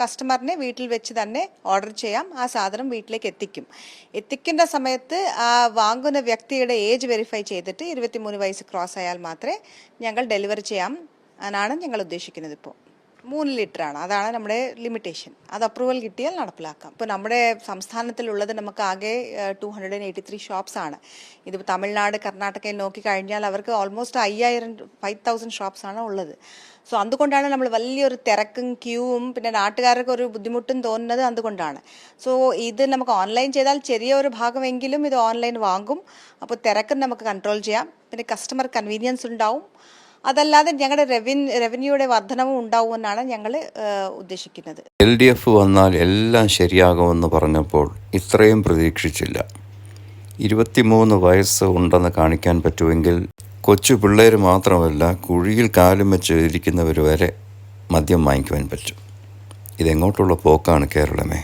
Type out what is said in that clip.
കസ്റ്റമറിനെ വീട്ടിൽ വെച്ച് തന്നെ ഓർഡർ ചെയ്യാം. ആ സാധനം വീട്ടിലേക്ക് എത്തിക്കുന്ന സമയത്ത് ആ വാങ്ങുന്ന വ്യക്തിയുടെ ഏജ് വെരിഫൈ ചെയ്തിട്ട് 23 വയസ്സ് ക്രോസ് ആയാൽ മാത്രമേ ഞങ്ങൾ ഡെലിവറി ചെയ്യാം എന്നാണ് ഞങ്ങൾ ഉദ്ദേശിക്കുന്നത്. ഇപ്പോൾ 3 ലിറ്ററാണ്, അതാണ് നമ്മുടെ ലിമിറ്റേഷൻ. അത് അപ്രൂവൽ കിട്ടിയാൽ നടപ്പിലാക്കാം. ഇപ്പോൾ നമ്മുടെ സംസ്ഥാനത്തിലുള്ളത് നമുക്ക് ആകെ 283 ഷോപ്സ് ആണ്. ഇത് തമിഴ്നാട്, കർണാടകയിൽ നോക്കിക്കഴിഞ്ഞാൽ അവർക്ക് ഓൾമോസ്റ്റ് 5,000 ഷോപ്സ് ആണ് ഉള്ളത്. സോ അതുകൊണ്ടാണ് നമ്മൾ വലിയൊരു തിരക്കും ക്യൂവും പിന്നെ നാട്ടുകാർക്ക് ഒരു ബുദ്ധിമുട്ടും തോന്നുന്നത് അതുകൊണ്ടാണ്. സോ ഇത് നമുക്ക് ഓൺലൈൻ ചെയ്താൽ ചെറിയ ഒരു ഭാഗമെങ്കിലും ഇത് ഓൺലൈൻ വാങ്ങും. അപ്പോൾ തിരക്കും നമുക്ക് കൺട്രോൾ ചെയ്യാം, പിന്നെ കസ്റ്റമർ കൺവീനിയൻസ് ഉണ്ടാവും. അതല്ലാതെ ഞങ്ങളുടെ റവന്യൂയുടെ വർധനവും ഉണ്ടാവുമെന്നാണ് ഞങ്ങൾ ഉദ്ദേശിക്കുന്നത്. LDF വന്നാൽ എല്ലാം ശരിയാകുമെന്ന് പറഞ്ഞപ്പോൾ ഇത്രയും പ്രതീക്ഷിച്ചില്ല. 23 വയസ്സ് ഉണ്ടെന്ന് കാണിക്കാൻ പറ്റുമെങ്കിൽ കൊച്ചു പിള്ളേർ മാത്രമല്ല, കുഴിയിൽ കാലും വെച്ച് ഇരിക്കുന്നവർ വരെ മദ്യം വാങ്ങിക്കുവാൻ പറ്റും. ഇതെങ്ങോട്ടുള്ള പോക്കാണ് കേരളമേ?